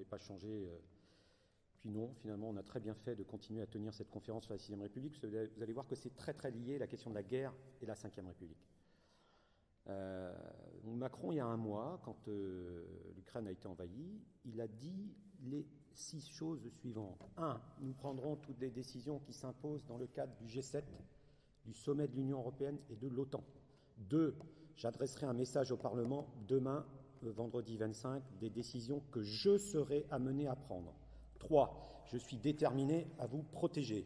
pas changé. Puis non, finalement, on a très bien fait de continuer à tenir cette conférence sur la 6e République, parce que vous allez voir que c'est très très lié, la question de la guerre et la 5e République. Macron, il y a un mois, quand l'Ukraine a été envahie, il a dit les 6 choses suivantes. 1. Nous prendrons toutes les décisions qui s'imposent dans le cadre du G7, du sommet de l'Union européenne et de l'OTAN. 2. J'adresserai un message au Parlement demain, vendredi 25, des décisions que je serai amené à prendre. 3. Je suis déterminé à vous protéger.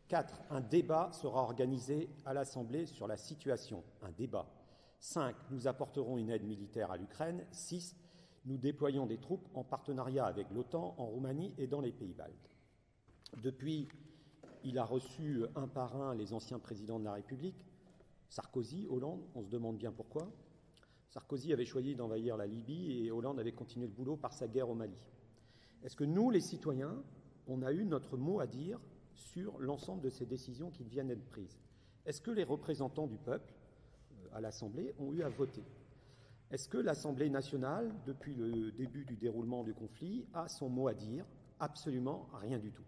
4. Un débat sera organisé à l'Assemblée sur la situation. Un débat. 5. Nous apporterons une aide militaire à l'Ukraine. 6. Nous déployons des troupes en partenariat avec l'OTAN en Roumanie et dans les pays baltes. Depuis, il a reçu un par un les anciens présidents de la République. Sarkozy, Hollande, on se demande bien pourquoi. Sarkozy avait choisi d'envahir la Libye et Hollande avait continué le boulot par sa guerre au Mali. Est-ce que nous, les citoyens, on a eu notre mot à dire sur l'ensemble de ces décisions qui viennent d'être prises? Est-ce que les représentants du peuple à l'Assemblée ont eu à voter? Est-ce que l'Assemblée nationale, depuis le début du déroulement du conflit, a son mot à dire? Absolument rien du tout.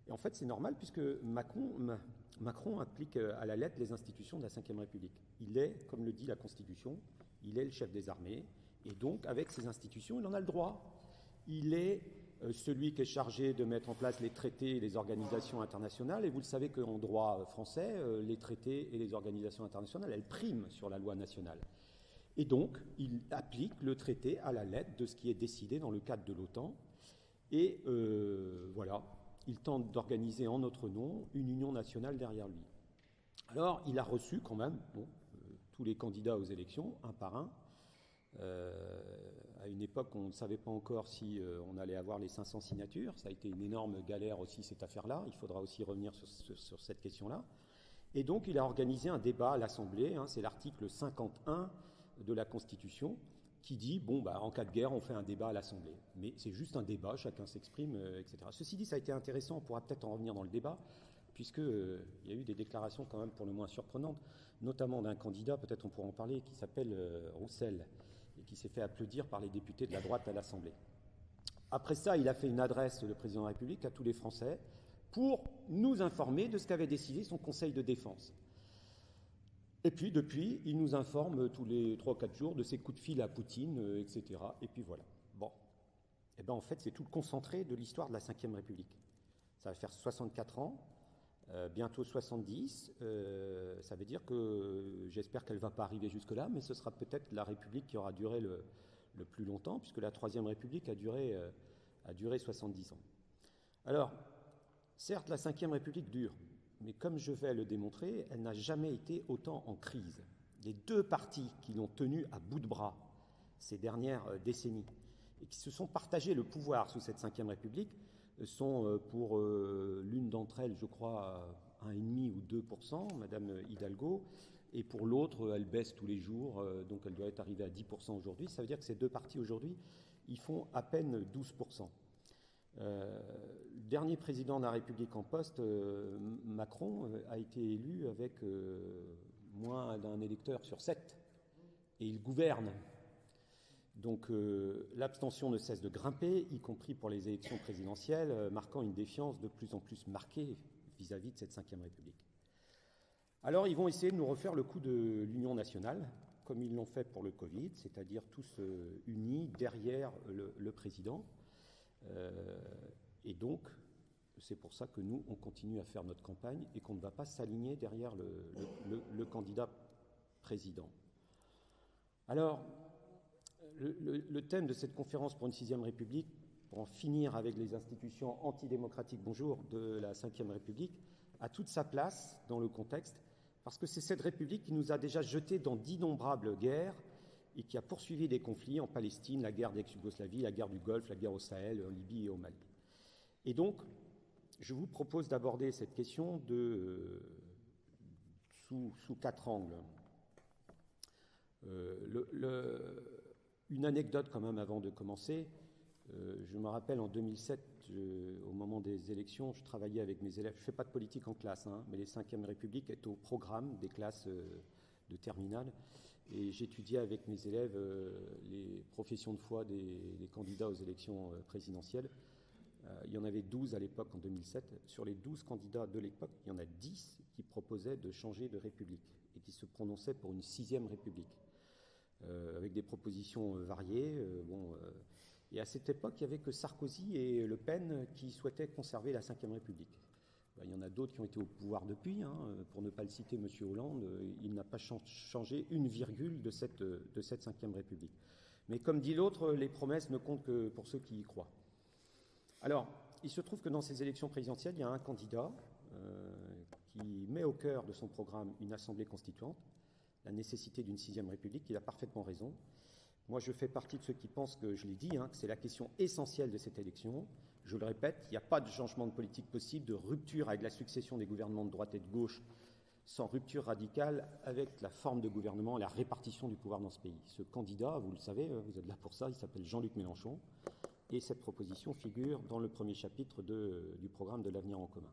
Et en fait, c'est normal puisque Macron applique à la lettre les institutions de la Ve République. Il est, comme le dit la Constitution, il est le chef des armées, et donc, avec ces institutions, il en a le droit. Il est celui qui est chargé de mettre en place les traités et les organisations internationales, et vous le savez qu'en droit français, les traités et les organisations internationales, elles priment sur la loi nationale. Et donc, il applique le traité à la lettre de ce qui est décidé dans le cadre de l'OTAN, et voilà. Il tente d'organiser en notre nom une union nationale derrière lui. Alors, il a reçu quand même tous les candidats aux élections, un par un. À une époque, on ne savait pas encore si on allait avoir les 500 signatures. Ça a été une énorme galère aussi, cette affaire-là. Il faudra aussi revenir sur cette question-là. Et donc, il a organisé un débat à l'Assemblée. C'est l'article 51 de la Constitution qui dit, en cas de guerre, on fait un débat à l'Assemblée. Mais c'est juste un débat, chacun s'exprime, etc. Ceci dit, ça a été intéressant, on pourra peut-être en revenir dans le débat, puisqu'il y a eu des déclarations quand même pour le moins surprenantes, notamment d'un candidat, peut-être on pourra en parler, qui s'appelle Roussel, et qui s'est fait applaudir par les députés de la droite à l'Assemblée. Après ça, il a fait une adresse, le président de la République, à tous les Français, pour nous informer de ce qu'avait décidé son Conseil de défense. Et puis, depuis, il nous informe tous les 3-4 jours de ses coups de fil à Poutine, etc. Et puis voilà. Bon. Eh bien, en fait, c'est tout le concentré de l'histoire de la Ve République. Ça va faire 64 ans, bientôt 70. Ça veut dire que j'espère qu'elle ne va pas arriver jusque-là, mais ce sera peut-être la République qui aura duré le plus longtemps, puisque la Troisième République a duré 70 ans. Alors, certes, la Ve République dure. Mais comme je vais le démontrer, elle n'a jamais été autant en crise. Les 2 partis qui l'ont tenue à bout de bras ces dernières décennies et qui se sont partagés le pouvoir sous cette Ve République sont pour l'une d'entre elles, je crois, 1,5 ou 2%, Madame Hidalgo, et pour l'autre, elle baisse tous les jours, donc elle doit être arrivée à 10% aujourd'hui. Ça veut dire que ces 2 partis aujourd'hui, ils font à peine 12%. Le dernier président de la République en poste, Macron, a été élu avec moins d'un électeur sur 7, et il gouverne. Donc l'abstention ne cesse de grimper, y compris pour les élections présidentielles, marquant une défiance de plus en plus marquée vis-à-vis de cette Ve République. Alors ils vont essayer de nous refaire le coup de l'Union nationale, comme ils l'ont fait pour le Covid, c'est-à-dire tous unis derrière le président. Et donc, c'est pour ça que nous, on continue à faire notre campagne et qu'on ne va pas s'aligner derrière le candidat président. Alors, le thème de cette conférence pour une 6e République, pour en finir avec les institutions antidémocratiques, de la Ve République, a toute sa place dans le contexte, parce que c'est cette République qui nous a déjà jetés dans d'innombrables guerres et qui a poursuivi des conflits en Palestine, la guerre d'ex-Yougoslavie, la guerre du Golfe, la guerre au Sahel, en Libye et au Mali. Et donc, je vous propose d'aborder cette question sous 4 angles. Une anecdote quand même avant de commencer. Je me rappelle en 2007, au moment des élections, je travaillais avec mes élèves. Je ne fais pas de politique en classe, mais les 5e République est au programme des classes de terminale. et j'étudiais avec mes élèves les professions de foi des candidats aux élections présidentielles. Il y en avait 12 à l'époque, en 2007. Sur les 12 candidats de l'époque, il y en a 10 qui proposaient de changer de république et qui se prononçaient pour une 6e république, avec des propositions variées. Et à cette époque, il n'y avait que Sarkozy et Le Pen qui souhaitaient conserver la 5e république. Il y en a d'autres qui ont été au pouvoir depuis. Pour ne pas le citer, M. Hollande, il n'a pas changé une virgule de cette 5e république. Mais comme dit l'autre, les promesses ne comptent que pour ceux qui y croient. Alors, il se trouve que dans ces élections présidentielles, il y a un candidat qui met au cœur de son programme une assemblée constituante, la nécessité d'une 6e république. Il a parfaitement raison. Moi, je fais partie de ceux qui pensent que, je l'ai dit, que c'est la question essentielle de cette élection. Je le répète, il n'y a pas de changement de politique possible, de rupture avec la succession des gouvernements de droite et de gauche, sans rupture radicale avec la forme de gouvernement et la répartition du pouvoir dans ce pays. Ce candidat, vous le savez, vous êtes là pour ça, il s'appelle Jean-Luc Mélenchon. Et cette proposition figure dans le premier chapitre du programme de l'Avenir en commun.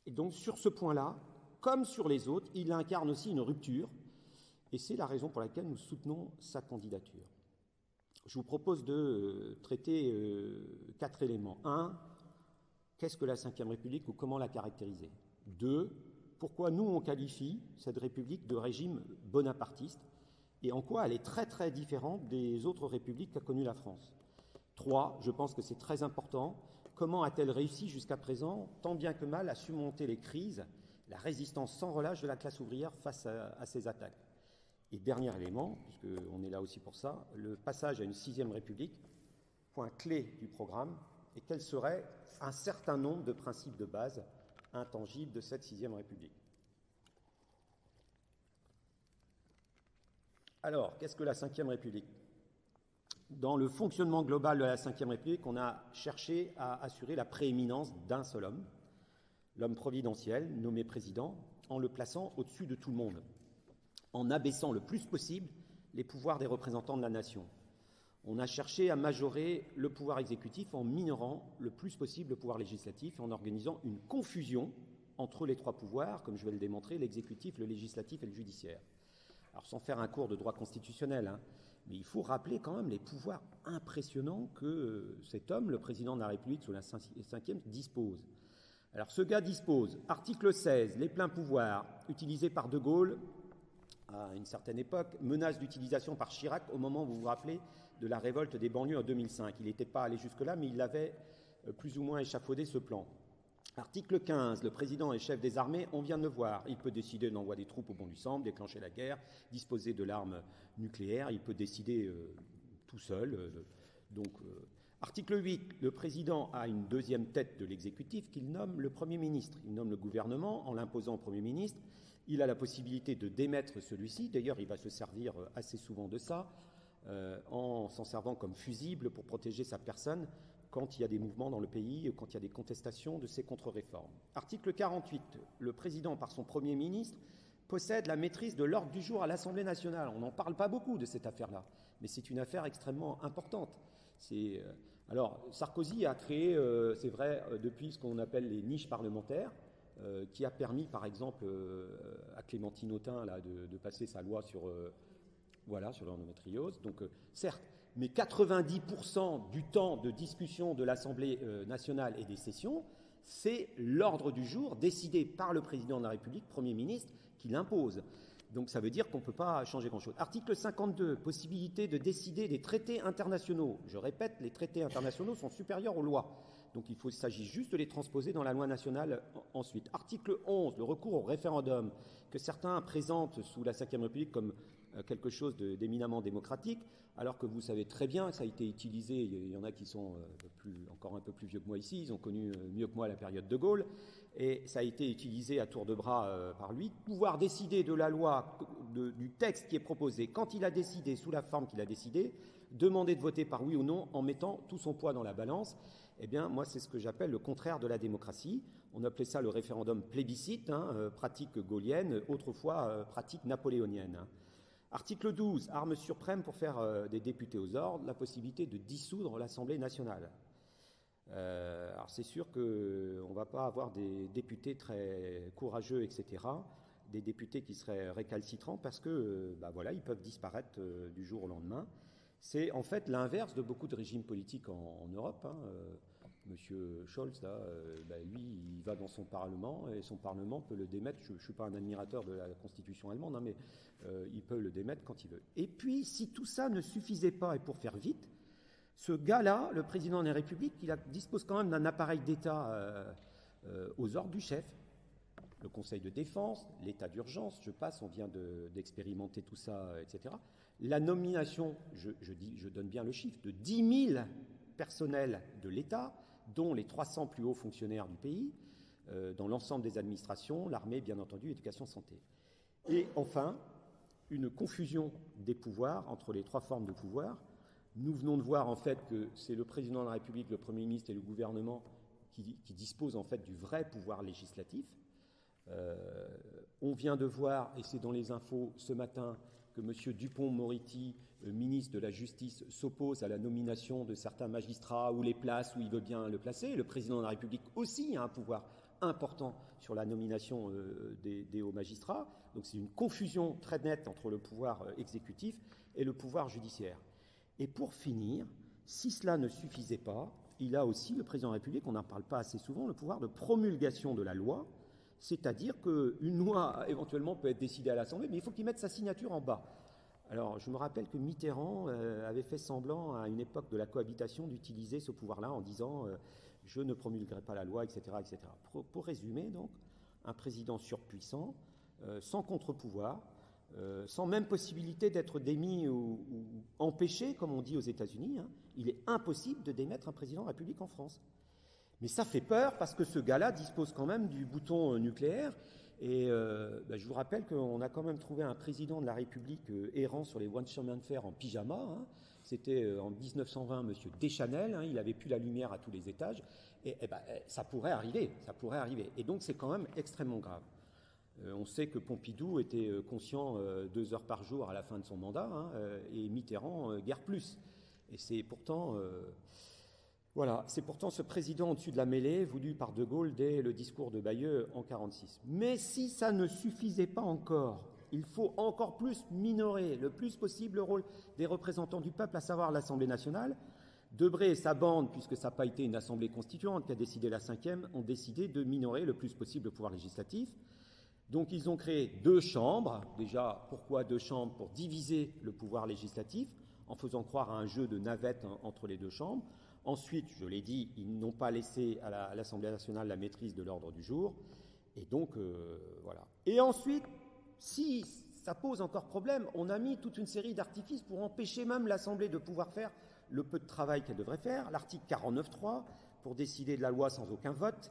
Et donc, sur ce point-là, comme sur les autres, il incarne aussi une rupture, et c'est la raison pour laquelle nous soutenons sa candidature. Je vous propose de traiter 4 éléments. 1, qu'est-ce que la 5e République ou comment la caractériser? 2, pourquoi nous on qualifie cette République de régime bonapartiste et en quoi elle est très très différente des autres républiques qu'a connues la France. 3, je pense que c'est très important, comment a-t-elle réussi jusqu'à présent, tant bien que mal, à surmonter les crises, la résistance sans relâche de la classe ouvrière face à ces attaques. Et dernier élément, puisqu'on est là aussi pour ça, le passage à une 6e République, point clé du programme, et quel serait un certain nombre de principes de base intangibles de cette 6e République. Alors, qu'est-ce que la 5e République ? Dans le fonctionnement global de la 5e République, on a cherché à assurer la prééminence d'un seul homme, l'homme providentiel, nommé président, en le plaçant au-dessus de tout le monde, en abaissant le plus possible les pouvoirs des représentants de la nation. On a cherché à majorer le pouvoir exécutif en minorant le plus possible le pouvoir législatif et en organisant une confusion entre les 3 pouvoirs, comme je vais le démontrer, l'exécutif, le législatif et le judiciaire. Alors sans faire un cours de droit constitutionnel, mais il faut rappeler quand même les pouvoirs impressionnants que cet homme, le président de la République sous la 5e, dispose. Alors ce gars dispose, article 16, les pleins pouvoirs utilisés par De Gaulle à une certaine époque, menace d'utilisation par Chirac au moment, vous vous rappelez, de la révolte des banlieues en 2005. Il n'était pas allé jusque-là, mais il avait plus ou moins échafaudé ce plan. Article 15, le président et chef des armées, on vient de le voir. Il peut décider de l'envoi des troupes au bon du semble, déclencher la guerre, disposer de l'arme nucléaire. Il peut décider tout seul. Article 8, le président a une 2e tête de l'exécutif qu'il nomme le Premier ministre. Il nomme le gouvernement en l'imposant au Premier ministre. Il a la possibilité de démettre celui-ci. D'ailleurs, il va se servir assez souvent de ça, en s'en servant comme fusible pour protéger sa personne quand il y a des mouvements dans le pays, quand il y a des contestations de ces contre-réformes. Article 48, le président, par son Premier ministre, possède la maîtrise de l'ordre du jour à l'Assemblée nationale. On n'en parle pas beaucoup de cette affaire-là, mais c'est une affaire extrêmement importante. Alors, Sarkozy a créé, c'est vrai, depuis ce qu'on appelle les niches parlementaires, qui a permis, par exemple, à Clémentine Autain là, de passer sa loi sur l'endométriose. Donc, certes, mais 90% du temps de discussion de l'Assemblée nationale et des sessions, c'est l'ordre du jour décidé par le président de la République, Premier ministre, qui l'impose. Donc ça veut dire qu'on ne peut pas changer grand-chose. Article 52, possibilité de décider des traités internationaux. Je répète, les traités internationaux sont supérieurs aux lois. Donc il s'agit juste de les transposer dans la loi nationale ensuite. Article 11, le recours au référendum, que certains présentent sous la 5e République comme quelque chose d'éminemment démocratique, alors que vous savez très bien que ça a été utilisé, il y en a qui sont encore un peu plus vieux que moi ici, ils ont connu mieux que moi la période de Gaulle, et ça a été utilisé à tour de bras par lui, pouvoir décider de la loi, du texte qui est proposé, quand il a décidé, sous la forme qu'il a décidé, demander de voter par oui ou non en mettant tout son poids dans la balance. Eh bien, moi, c'est ce que j'appelle le contraire de la démocratie. On appelait ça le référendum plébiscite, pratique gaulienne, autrefois pratique napoléonienne. Article 12, arme suprême pour faire des députés aux ordres, la possibilité de dissoudre l'Assemblée nationale. Alors c'est sûr qu'on ne va pas avoir des députés très courageux, etc. des députés qui seraient récalcitrants parce que, voilà, ils peuvent disparaître du jour au lendemain. C'est en fait l'inverse de beaucoup de régimes politiques en Europe. Monsieur Scholz, là, lui, il va dans son Parlement et son Parlement peut le démettre. Je ne suis pas un admirateur de la Constitution allemande, mais il peut le démettre quand il veut. Et puis, si tout ça ne suffisait pas, et pour faire vite, ce gars-là, le président de la République, il dispose quand même d'un appareil d'État aux ordres du chef. Le Conseil de défense, l'état d'urgence, je passe, on vient d'expérimenter tout ça, etc. La nomination, je donne bien le chiffre, de 10 000 personnels de l'État, dont les 300 plus hauts fonctionnaires du pays, dans l'ensemble des administrations, l'armée, bien entendu, éducation, santé. Et enfin, une confusion des pouvoirs entre les trois formes de pouvoir. Nous venons de voir en fait que c'est le président de la République, le Premier ministre et le gouvernement qui disposent en fait du vrai pouvoir législatif. On vient de voir, et c'est dans les infos ce matin, que M. Dupond-Moretti, ministre de la Justice, s'oppose à la nomination de certains magistrats ou les places où il veut bien le placer. Le président de la République aussi a un pouvoir important sur la nomination des hauts magistrats. Donc c'est une confusion très nette entre le pouvoir exécutif et le pouvoir judiciaire. Et pour finir, si cela ne suffisait pas, il a aussi, le président de la République, on n'en parle pas assez souvent, le pouvoir de promulgation de la loi, c'est-à-dire qu'une loi éventuellement peut être décidée à l'Assemblée, mais il faut qu'il mette sa signature en bas. Alors, je me rappelle que Mitterrand avait fait semblant à une époque de la cohabitation d'utiliser ce pouvoir-là en disant je ne promulguerai pas la loi, etc. etc. Pour résumer, donc, un président surpuissant, sans contre-pouvoir, sans même possibilité d'être démis ou empêché, comme on dit aux États-Unis, il est impossible de démettre un président de la République en France. Mais ça fait peur parce que ce gars-là dispose quand même du bouton nucléaire. Et je vous rappelle qu'on a quand même trouvé un président de la République errant sur les one chemin de fer en pyjama. C'était en 1920, M. Deschanel. Il n'avait plus la lumière à tous les étages. Et ça pourrait arriver. Et donc c'est quand même extrêmement grave. On sait que Pompidou était conscient 2 heures par jour à la fin de son mandat, et Mitterrand guère plus. Et c'est pourtant... c'est pourtant ce président au-dessus de la mêlée, voulu par De Gaulle dès le discours de Bayeux en 1946. Mais si ça ne suffisait pas encore, il faut encore plus minorer le plus possible le rôle des représentants du peuple, à savoir l'Assemblée nationale. Debré et sa bande, puisque ça n'a pas été une assemblée constituante qui a décidé la 5e, ont décidé de minorer le plus possible le pouvoir législatif. Donc ils ont créé 2 chambres. Déjà, pourquoi 2 chambres? Pour diviser le pouvoir législatif, en faisant croire à un jeu de navette entre les 2 chambres. Ensuite, je l'ai dit, ils n'ont pas laissé à l'Assemblée nationale la maîtrise de l'ordre du jour. Et donc, voilà. Et ensuite, si ça pose encore problème, on a mis toute une série d'artifices pour empêcher même l'Assemblée de pouvoir faire le peu de travail qu'elle devrait faire. L'article 49.3, pour décider de la loi sans aucun vote.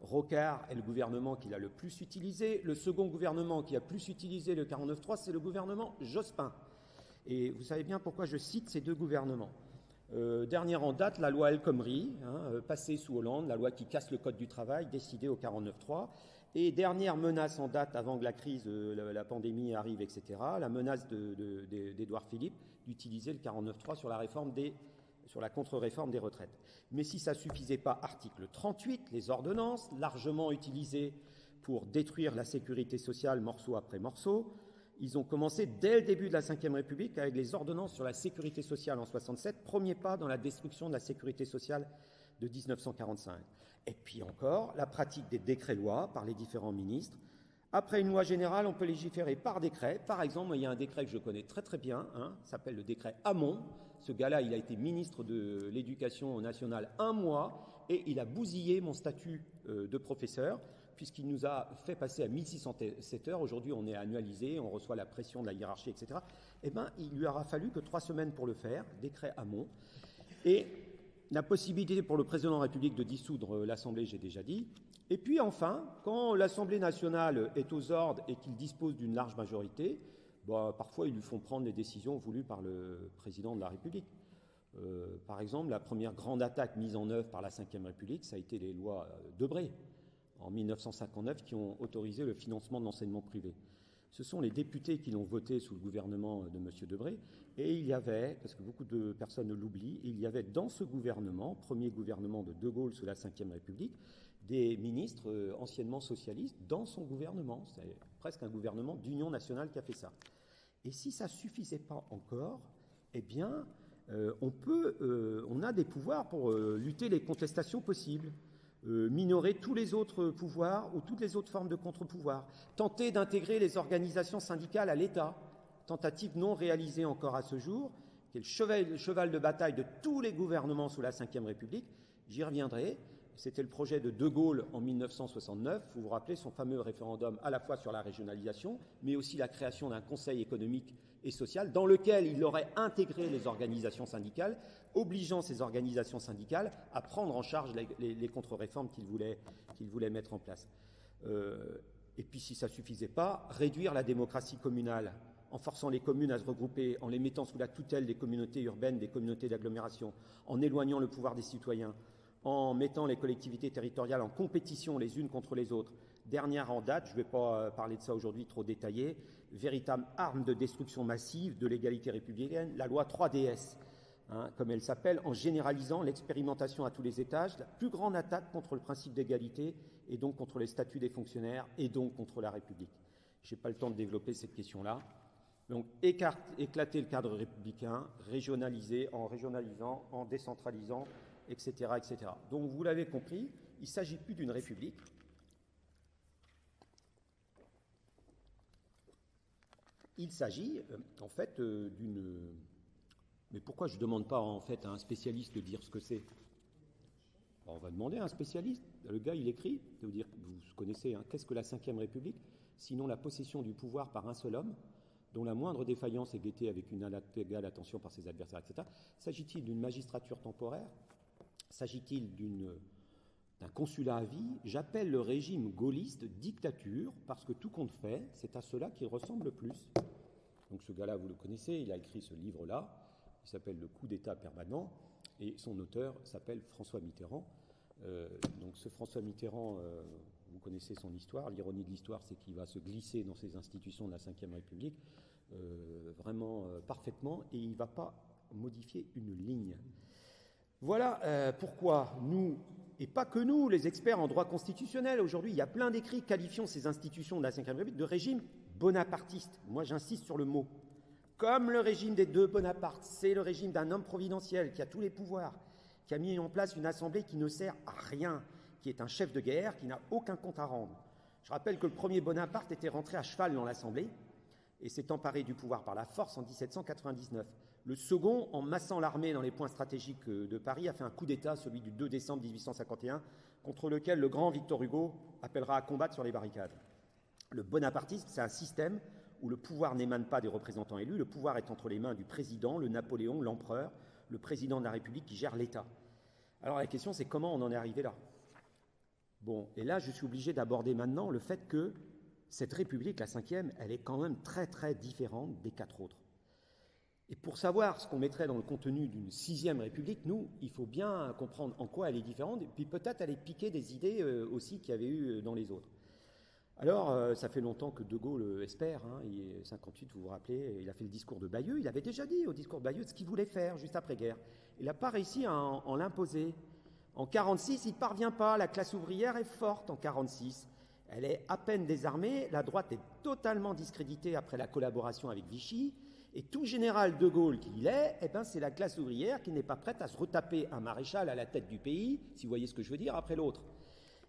Rocard est le gouvernement qui l'a le plus utilisé. Le second gouvernement qui a plus utilisé le 49.3, c'est le gouvernement Jospin. Et vous savez bien pourquoi je cite ces 2 gouvernements. Dernière en date, la loi El Khomri, passée sous Hollande, la loi qui casse le code du travail, décidée au 49.3. Et dernière menace en date, avant que la crise, la pandémie arrive, etc., la menace d'Édouard Philippe d'utiliser le 49.3 sur la contre-réforme des retraites. Mais si ça ne suffisait pas, article 38, les ordonnances, largement utilisées pour détruire la sécurité sociale morceau après morceau. Ils ont commencé dès le début de la Ve République avec les ordonnances sur la sécurité sociale en 1967, premier pas dans la destruction de la sécurité sociale de 1945. Et puis encore, la pratique des décrets-lois par les différents ministres. Après une loi générale, on peut légiférer par décret. Par exemple, il y a un décret que je connais très très bien, s'appelle le décret Hamon. Ce gars-là, il a été ministre de l'Éducation nationale 1 mois et il a bousillé mon statut de professeur, puisqu'il nous a fait passer à 1607 heures. Aujourd'hui, on est annualisé, on reçoit la pression de la hiérarchie, etc. Il lui aura fallu que 3 semaines pour le faire, décret Hamon. Et la possibilité pour le président de la République de dissoudre l'Assemblée, j'ai déjà dit. Et puis enfin, quand l'Assemblée nationale est aux ordres et qu'il dispose d'une large majorité, parfois ils lui font prendre les décisions voulues par le président de la République. Par exemple, la première grande attaque mise en œuvre par la Ve République, ça a été les lois Debré, en 1959, qui ont autorisé le financement de l'enseignement privé. Ce sont les députés qui l'ont voté sous le gouvernement de M. Debré. Et il y avait, parce que beaucoup de personnes l'oublient, il y avait dans ce gouvernement, premier gouvernement de De Gaulle sous la Ve République, des ministres anciennement socialistes dans son gouvernement. C'est presque un gouvernement d'union nationale qui a fait ça. Et si ça ne suffisait pas encore, eh bien, on a des pouvoirs pour lutter les contestations possibles, minorer tous les autres pouvoirs ou toutes les autres formes de contre-pouvoirs, tenter d'intégrer les organisations syndicales à l'État, tentative non réalisée encore à ce jour, qui est le cheval de bataille de tous les gouvernements sous la Ve République. J'y reviendrai. C'était le projet de De Gaulle en 1969. Vous vous rappelez son fameux référendum à la fois sur la régionalisation, mais aussi la création d'un conseil économique et social dans lequel il aurait intégré les organisations syndicales, obligeant ces organisations syndicales à prendre en charge les contre-réformes qu'il voulait mettre en place. Et puis si ça ne suffisait pas, réduire la démocratie communale en forçant les communes à se regrouper, en les mettant sous la tutelle des communautés urbaines, des communautés d'agglomération, en éloignant le pouvoir des citoyens, en mettant les collectivités territoriales en compétition les unes contre les autres. Dernière en date, je ne vais pas parler de ça aujourd'hui trop détaillé, véritable arme de destruction massive de l'égalité républicaine, la loi 3DS, comme elle s'appelle, en généralisant l'expérimentation à tous les étages, la plus grande attaque contre le principe d'égalité et donc contre les statuts des fonctionnaires et donc contre la République. Je n'ai pas le temps de développer cette question-là. Donc éclater le cadre républicain, en régionalisant, en décentralisant, etc., etc. Donc vous l'avez compris, il ne s'agit plus d'une république. Il s'agit en fait d'une... Mais pourquoi je ne demande pas en fait à un spécialiste de dire ce que c'est? On va demander à un spécialiste. Le gars, il écrit, vous connaissez, qu'est-ce que la Ve République? Sinon la possession du pouvoir par un seul homme, dont la moindre défaillance est guettée avec une égale attention par ses adversaires, etc. S'agit-il d'une magistrature temporaire? S'agit-il d'un consulat à vie? J'appelle le régime gaulliste dictature parce que tout compte fait, c'est à cela qu'il ressemble le plus. Donc ce gars-là, vous le connaissez, il a écrit ce livre-là, il s'appelle Le coup d'État permanent, et son auteur s'appelle François Mitterrand. Donc ce François Mitterrand, vous connaissez son histoire. L'ironie de l'histoire, c'est qu'il va se glisser dans ces institutions de la Ve République vraiment parfaitement, et il ne va pas modifier une ligne. Voilà pourquoi nous, et pas que nous, les experts en droit constitutionnel, aujourd'hui, il y a plein d'écrits qualifiant ces institutions de la Ve République de régime bonapartiste. Moi, j'insiste sur le mot. Comme le régime des deux Bonapartes, c'est le régime d'un homme providentiel qui a tous les pouvoirs, qui a mis en place une assemblée qui ne sert à rien, qui est un chef de guerre, qui n'a aucun compte à rendre. Je rappelle que le premier Bonaparte était rentré à cheval dans l'Assemblée et s'est emparé du pouvoir par la force en 1799. Le second, en massant l'armée dans les points stratégiques de Paris, a fait un coup d'État, celui du 2 décembre 1851, contre lequel le grand Victor Hugo appellera à combattre sur les barricades. Le bonapartisme, c'est un système où le pouvoir n'émane pas des représentants élus, le pouvoir est entre les mains du président, le Napoléon, l'empereur, le président de la République qui gère l'État. Alors la question, c'est comment on en est arrivé là? Bon, et là, je suis obligé d'aborder maintenant le fait que cette République, la Ve, elle est quand même très très différente des quatre autres. Et pour savoir ce qu'on mettrait dans le contenu d'une Sixième République, nous, il faut bien comprendre en quoi elle est différente, et puis peut-être aller piquer des idées aussi qu'il y avait eu dans les autres. Alors, ça fait longtemps que De Gaulle espère, il est 58, vous vous rappelez, il a fait le discours de Bayeux, il avait déjà dit au discours de Bayeux ce qu'il voulait faire juste après-guerre. Il n'a pas réussi à en l'imposer. En 1946, il ne parvient pas, la classe ouvrière est forte en 1946. Elle est à peine désarmée, la droite est totalement discréditée après la collaboration avec Vichy, et tout général de Gaulle qu'il est, c'est la classe ouvrière qui n'est pas prête à se retaper un maréchal à la tête du pays, si vous voyez ce que je veux dire, après l'autre.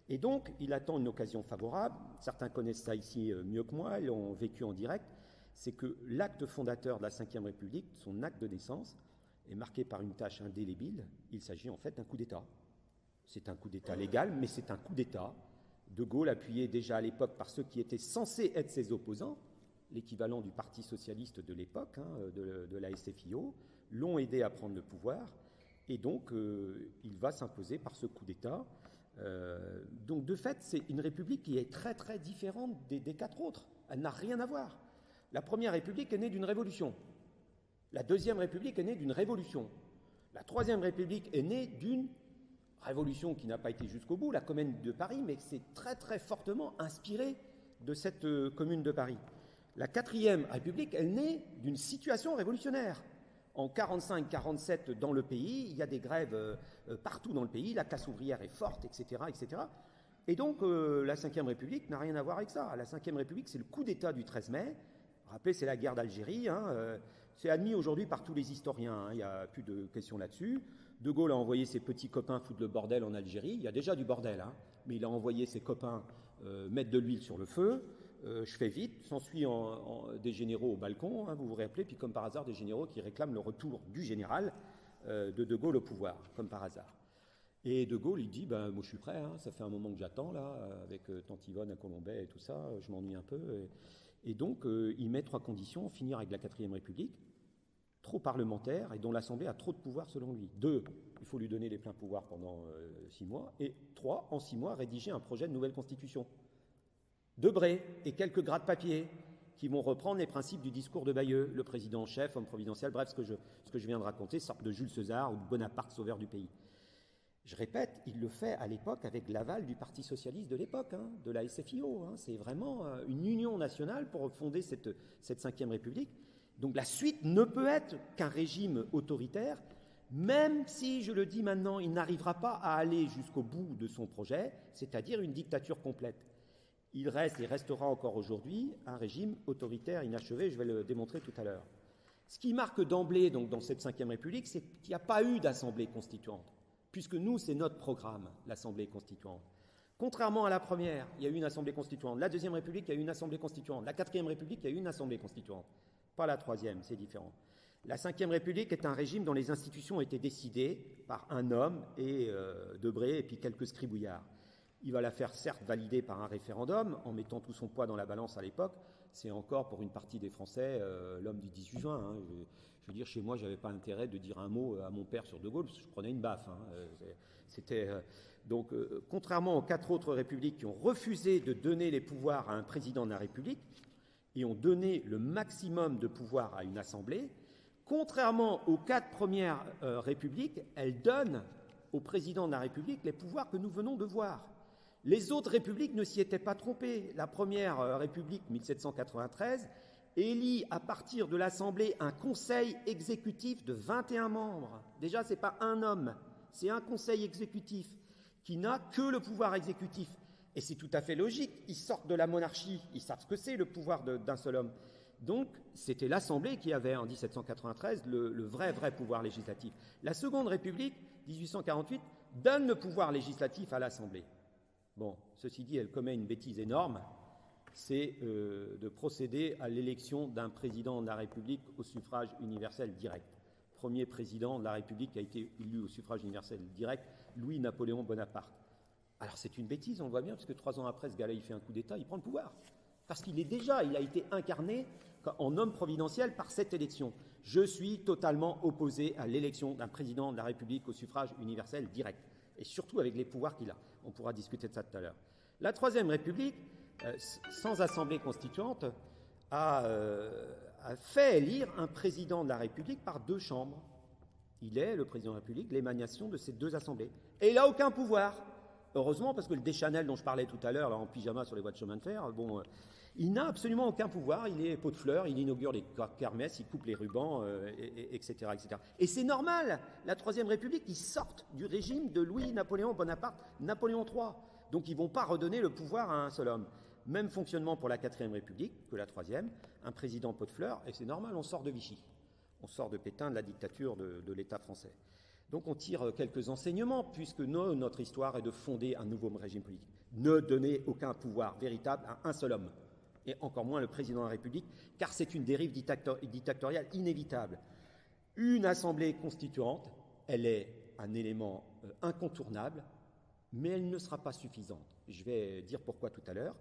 Et donc, il attend une occasion favorable. Certains connaissent ça ici mieux que moi, ils l'ont vécu en direct. C'est que l'acte fondateur de la Ve République, son acte de naissance, est marqué par une tâche indélébile. Il s'agit en fait d'un coup d'État. C'est un coup d'État légal, mais c'est un coup d'État. De Gaulle, appuyé déjà à l'époque par ceux qui étaient censés être ses opposants, l'équivalent du Parti socialiste de l'époque, de la SFIO, l'ont aidé à prendre le pouvoir. Et donc, il va s'imposer par ce coup d'État. Donc de fait, c'est une république qui est très très différente des quatre autres. Elle n'a rien à voir. La première république est née d'une révolution. La deuxième république est née d'une révolution. La troisième république est née d'une révolution qui n'a pas été jusqu'au bout, la Commune de Paris, mais c'est très très fortement inspiré de cette Commune de Paris. La quatrième république est née d'une situation révolutionnaire. En 1945-1947, dans le pays, il y a des grèves partout dans le pays, la classe ouvrière est forte, etc., etc. Et donc, la Ve République n'a rien à voir avec ça. La Ve République, c'est le coup d'État du 13 mai. Vous vous rappelez, c'est la guerre d'Algérie. C'est admis aujourd'hui par tous les historiens. Il n'y a plus de questions là-dessus. De Gaulle a envoyé ses petits copains foutre le bordel en Algérie. Il y a déjà du bordel, mais il a envoyé ses copains mettre de l'huile sur le feu. Je fais vite. S'ensuit des généraux au balcon, vous vous rappelez, puis comme par hasard, des généraux qui réclament le retour du général de Gaulle au pouvoir, comme par hasard. Et De Gaulle, il dit, moi je suis prêt, ça fait un moment que j'attends, là, avec tante Yvonne à Colombay et tout ça, je m'ennuie un peu. Et donc, il met 3 conditions: finir avec la 4e République, trop parlementaire et dont l'Assemblée a trop de pouvoir selon lui. 2, il faut lui donner les pleins pouvoirs pendant 6 mois. Et 3, en 6 mois, rédiger un projet de nouvelle constitution. Debré et quelques gras de papier qui vont reprendre les principes du discours de Bayeux, le président en chef, homme providentiel, bref, ce que je viens de raconter, sorte de Jules César ou de Bonaparte, sauveur du pays. Je répète, il le fait à l'époque avec l'aval du Parti socialiste de l'époque, de la SFIO. C'est vraiment une union nationale pour fonder cette 5e République. Donc la suite ne peut être qu'un régime autoritaire, même si, je le dis maintenant, il n'arrivera pas à aller jusqu'au bout de son projet, c'est-à-dire une dictature complète. Il reste et restera encore aujourd'hui un régime autoritaire inachevé, je vais le démontrer tout à l'heure. Ce qui marque d'emblée donc, dans cette 5e République, c'est qu'il n'y a pas eu d'assemblée constituante, puisque nous, c'est notre programme, l'Assemblée constituante. Contrairement à la première, il y a eu une Assemblée constituante. La 2e République, il y a eu une Assemblée constituante. La 4e République, il y a eu une Assemblée constituante. Pas la 3e, c'est différent. La 5e République est un régime dont les institutions ont été décidées par un homme et Debré et puis quelques scribouillards. Il va la faire certes valider par un référendum, en mettant tout son poids dans la balance à l'époque. C'est encore pour une partie des Français l'homme du 18 juin. Je veux dire, chez moi, je n'avais pas intérêt de dire un mot à mon père sur De Gaulle, parce que je prenais une baffe. Donc, contrairement aux 4 autres républiques qui ont refusé de donner les pouvoirs à un président de la République et ont donné le maximum de pouvoir à une assemblée, contrairement aux 4 premières républiques, elles donnent au président de la République les pouvoirs que nous venons de voir. Les autres républiques ne s'y étaient pas trompées. La première république, 1793, élit à partir de l'Assemblée un conseil exécutif de 21 membres. Déjà, ce n'est pas un homme, c'est un conseil exécutif qui n'a que le pouvoir exécutif. Et c'est tout à fait logique, ils sortent de la monarchie, ils savent ce que c'est le pouvoir d'un seul homme. Donc, c'était l'Assemblée qui avait, en 1793, le vrai pouvoir législatif. La Seconde République, 1848, donne le pouvoir législatif à l'Assemblée. Bon, ceci dit, elle commet une bêtise énorme, c'est de procéder à l'élection d'un président de la République au suffrage universel direct. Premier président de la République qui a été élu au suffrage universel direct, Louis-Napoléon Bonaparte. Alors c'est une bêtise, on le voit bien, parce que 3 ans après, ce gars-là, il fait un coup d'État, il prend le pouvoir. Parce qu'il a été incarné en homme providentiel par cette élection. Je suis totalement opposé à l'élection d'un président de la République au suffrage universel direct. Et surtout avec les pouvoirs qu'il a. On pourra discuter de ça tout à l'heure. La Troisième République, sans assemblée constituante, a fait élire un président de la République par 2 chambres. Il est, le président de la République, l'émanation de ces 2 assemblées. Et il n'a aucun pouvoir. Heureusement, parce que le Deschanel dont je parlais tout à l'heure, là, en pyjama sur les voies de chemin de fer, il n'a absolument aucun pouvoir. Il est pot de fleurs, il inaugure les kermesses, il coupe les rubans, etc., etc. Et c'est normal. La Troisième République, ils sortent du régime de Louis-Napoléon Bonaparte, Napoléon III. Donc, ils ne vont pas redonner le pouvoir à un seul homme. Même fonctionnement pour la 4e République que la 3e. Un président pot de fleurs, et c'est normal, on sort de Vichy. On sort de Pétain, de la dictature de l'État français. Donc on tire quelques enseignements, puisque notre histoire est de fonder un nouveau régime politique. Ne donner aucun pouvoir véritable à un seul homme, et encore moins le président de la République, car c'est une dérive dictatoriale inévitable. Une assemblée constituante, elle est un élément incontournable, mais elle ne sera pas suffisante. Je vais dire pourquoi tout à l'heure.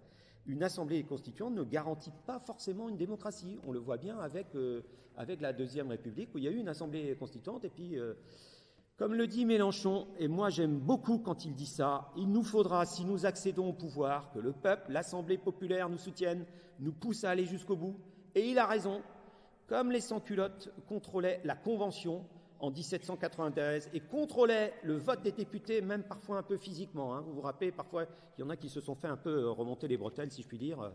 Une assemblée constituante ne garantit pas forcément une démocratie. On le voit bien avec la Deuxième République, où il y a eu une assemblée constituante, et puis... Comme le dit Mélenchon, et moi j'aime beaucoup quand il dit ça, il nous faudra, si nous accédons au pouvoir, que le peuple, l'Assemblée populaire nous soutienne, nous pousse à aller jusqu'au bout. Et il a raison. Comme les sans-culottes contrôlaient la Convention en 1793 et contrôlaient le vote des députés, même parfois un peu physiquement. Vous vous rappelez, parfois, il y en a qui se sont fait un peu remonter les bretelles, si je puis dire.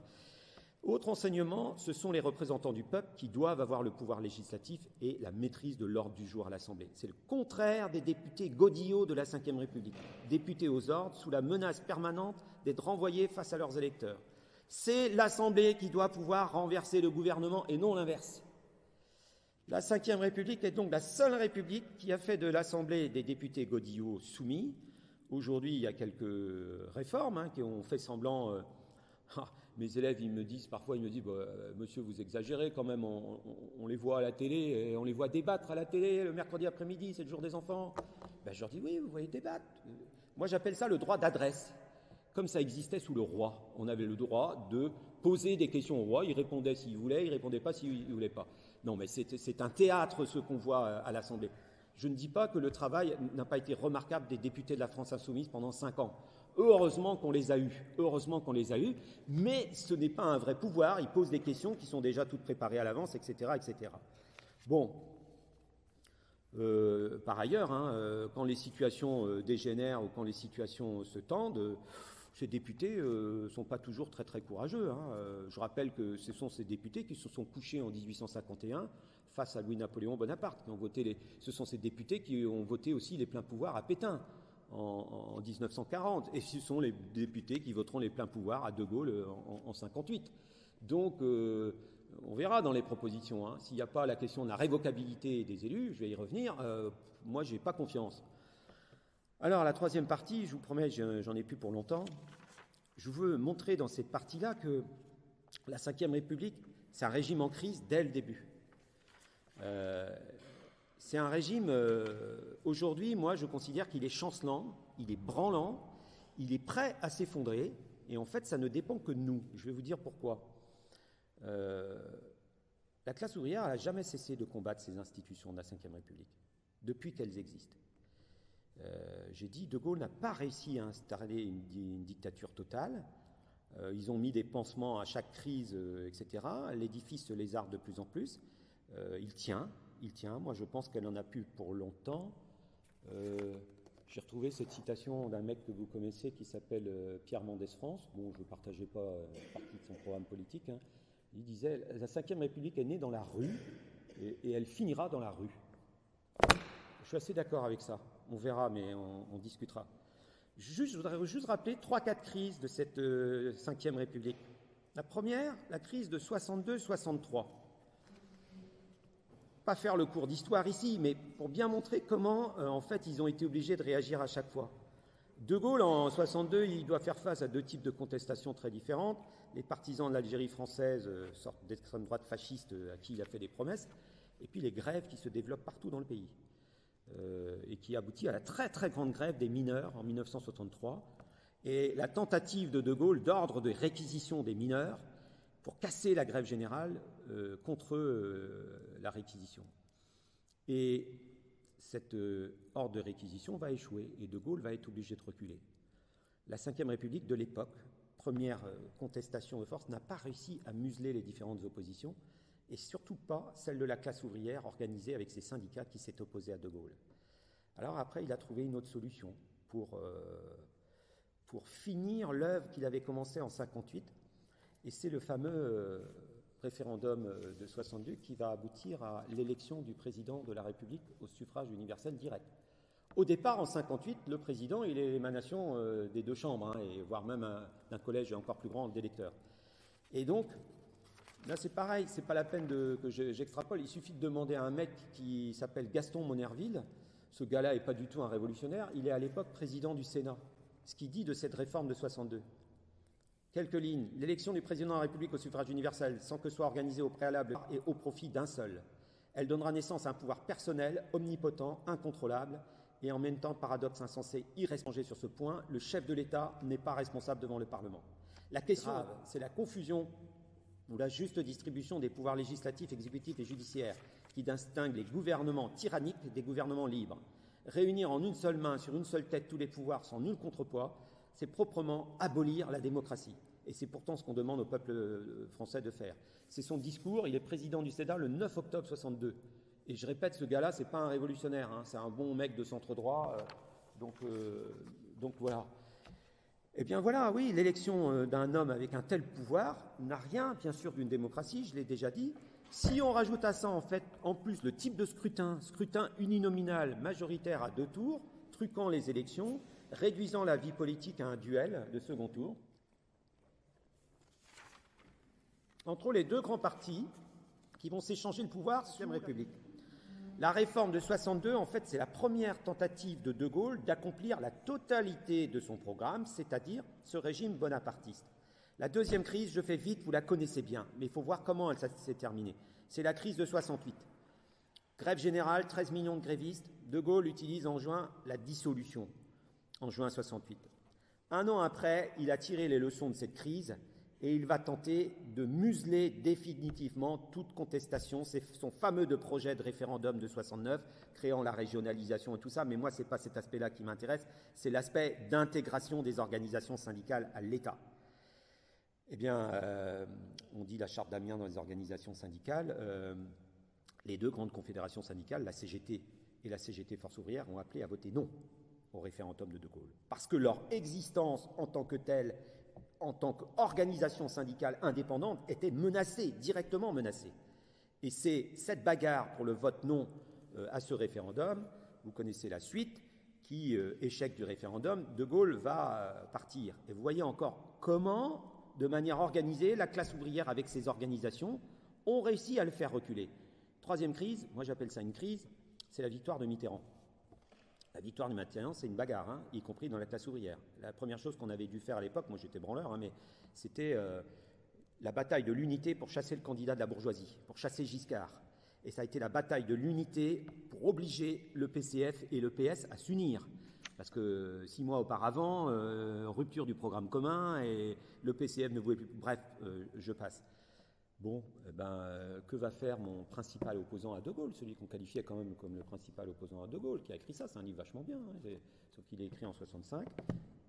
Autre enseignement, ce sont les représentants du peuple qui doivent avoir le pouvoir législatif et la maîtrise de l'ordre du jour à l'Assemblée. C'est le contraire des députés godillots de la Ve République, députés aux ordres sous la menace permanente d'être renvoyés face à leurs électeurs. C'est l'Assemblée qui doit pouvoir renverser le gouvernement et non l'inverse. La Ve République est donc la seule République qui a fait de l'Assemblée des députés godillots soumis. Aujourd'hui, il y a quelques réformes qui ont fait semblant... Mes élèves, ils me disent parfois, monsieur, vous exagérez quand même, on les voit à la télé, et on les voit débattre à la télé le mercredi après-midi, c'est le jour des enfants. Je leur dis, oui, vous voyez débattre. Moi, j'appelle ça le droit d'adresse. Comme ça existait sous le roi, on avait le droit de poser des questions au roi, il répondait s'il voulait, il répondait pas s'il voulait pas. Non, mais c'est un théâtre ce qu'on voit à l'Assemblée. Je ne dis pas que le travail n'a pas été remarquable des députés de la France insoumise pendant 5 ans. Heureusement qu'on les a eus, mais ce n'est pas un vrai pouvoir, ils posent des questions qui sont déjà toutes préparées à l'avance, etc. etc. Bon, par ailleurs, quand les situations dégénèrent ou quand les situations se tendent, ces députés ne sont pas toujours très très courageux. Je rappelle que ce sont ces députés qui se sont couchés en 1851 face à Louis-Napoléon Bonaparte, ce sont ces députés qui ont voté aussi les pleins pouvoirs à Pétain en 1940, et ce sont les députés qui voteront les pleins pouvoirs à De Gaulle en 58. Donc, on verra dans les propositions. S'il n'y a pas la question de la révocabilité des élus, je vais y revenir, moi, je n'ai pas confiance. Alors, la troisième partie, je vous promets, j'en ai plus pour longtemps. Je veux montrer dans cette partie-là que la Ve République, c'est un régime en crise dès le début. C'est un régime, aujourd'hui, moi, je considère qu'il est chancelant, il est branlant, il est prêt à s'effondrer, et en fait, ça ne dépend que de nous. Je vais vous dire pourquoi. La classe ouvrière n'a jamais cessé de combattre ces institutions de la Ve République, depuis qu'elles existent. J'ai dit, De Gaulle n'a pas réussi à installer une dictature totale. Ils ont mis des pansements à chaque crise, etc. L'édifice se lézarde de plus en plus. Il tient. Moi, je pense qu'elle en a plus pour longtemps. J'ai retrouvé cette citation d'un mec que vous connaissez qui s'appelle Pierre Mendès France. Bon, je ne partageais pas partie de son programme politique. Il disait « La Ve République est née dans la rue et elle finira dans la rue ». Je suis assez d'accord avec ça. On verra, mais on discutera. Je voudrais juste rappeler 3-4 crises de cette Ve République. La première, la crise de 62-63. Pas faire le cours d'histoire ici, mais pour bien montrer comment, en fait, ils ont été obligés de réagir à chaque fois. De Gaulle, en 62, il doit faire face à 2 types de contestations très différentes. Les partisans de l'Algérie française, sorte d'extrême droite fasciste à qui il a fait des promesses, et puis les grèves qui se développent partout dans le pays. Et qui aboutit à la très très grande grève des mineurs en 1963, et la tentative de Gaulle d'ordre de réquisition des mineurs pour casser la grève générale contre la réquisition. Et cette ordre de réquisition va échouer, et De Gaulle va être obligé de reculer. La Ve République de l'époque, première contestation de force, n'a pas réussi à museler les différentes oppositions, et surtout pas celle de la classe ouvrière organisée avec ses syndicats qui s'est opposée à De Gaulle. Alors après, il a trouvé une autre solution pour finir l'œuvre qu'il avait commencée en 1958, et c'est le fameux référendum de 62 qui va aboutir à l'élection du président de la République au suffrage universel direct. Au départ, en 1958, le président, il est l'émanation des 2 chambres, et voire même d'un collège encore plus grand d'électeurs. Et donc, là, c'est pareil, c'est pas la peine que j'extrapole. Il suffit de demander à un mec qui s'appelle Gaston Monnerville. Ce gars-là n'est pas du tout un révolutionnaire. Il est à l'époque président du Sénat. Ce qu'il dit de cette réforme de 62. Quelques lignes. L'élection du président de la République au suffrage universel, sans que soit organisée au préalable et au profit d'un seul. Elle donnera naissance à un pouvoir personnel, omnipotent, incontrôlable, et en même temps, paradoxe insensé, irresponsable sur ce point, le chef de l'État n'est pas responsable devant le Parlement. La question, c'est la confusion ou la juste distribution des pouvoirs législatifs, exécutifs et judiciaires qui distingue les gouvernements tyranniques des gouvernements libres. Réunir en une seule main, sur une seule tête, tous les pouvoirs sans nul contrepoids, c'est proprement abolir la démocratie. Et c'est pourtant ce qu'on demande au peuple français de faire. C'est son discours, il est président du Sénat le 9 octobre 62. Et je répète, ce gars-là, c'est pas un révolutionnaire, c'est un bon mec de centre droit. Donc voilà. Eh bien voilà, oui, l'élection d'un homme avec un tel pouvoir n'a rien, bien sûr, d'une démocratie, je l'ai déjà dit. Si on rajoute à ça, en fait, en plus, le type de scrutin uninominal majoritaire à 2 tours, truquant les élections, réduisant la vie politique à un duel de second tour, entre les 2 grands partis qui vont s'échanger le pouvoir sous la République. La réforme de 62, en fait, c'est la première tentative de De Gaulle d'accomplir la totalité de son programme, c'est-à-dire ce régime bonapartiste. La deuxième crise, je fais vite, vous la connaissez bien, mais il faut voir comment elle s'est terminée. C'est la crise de 68. Grève générale, 13 millions de grévistes. De Gaulle utilise en juin la dissolution, en juin 68. Un an après, il a tiré les leçons de cette crise et il va tenter de museler définitivement toute contestation. C'est son fameux projet de référendum de 69, créant la régionalisation et tout ça, mais moi, ce n'est pas cet aspect-là qui m'intéresse, c'est l'aspect d'intégration des organisations syndicales à l'État. Eh bien, on dit la charte d'Amiens dans les organisations syndicales. Les 2 grandes confédérations syndicales, la CGT et la CGT Force ouvrière, ont appelé à voter non au référendum de De Gaulle. Parce que leur existence en tant que telle, en tant qu'organisation syndicale indépendante, était menacée, directement menacée. Et c'est cette bagarre pour le vote non à ce référendum, vous connaissez la suite, qui, échec du référendum, De Gaulle va partir. Et vous voyez encore comment, de manière organisée, la classe ouvrière avec ses organisations ont réussi à le faire reculer. Troisième crise, moi j'appelle ça une crise, c'est la victoire de Mitterrand. La victoire de Mitterrand, c'est une bagarre, y compris dans la classe ouvrière. La première chose qu'on avait dû faire à l'époque, moi j'étais branleur, mais c'était la bataille de l'unité pour chasser le candidat de la bourgeoisie, pour chasser Giscard. Et ça a été la bataille de l'unité pour obliger le PCF et le PS à s'unir. Parce que 6 mois auparavant, rupture du programme commun et le PCF ne voulait plus. Bref, je passe. Bon, que va faire mon principal opposant à De Gaulle, celui qu'on qualifiait quand même comme le principal opposant à De Gaulle, qui a écrit ça, c'est un livre vachement bien, sauf qu'il est écrit en 65,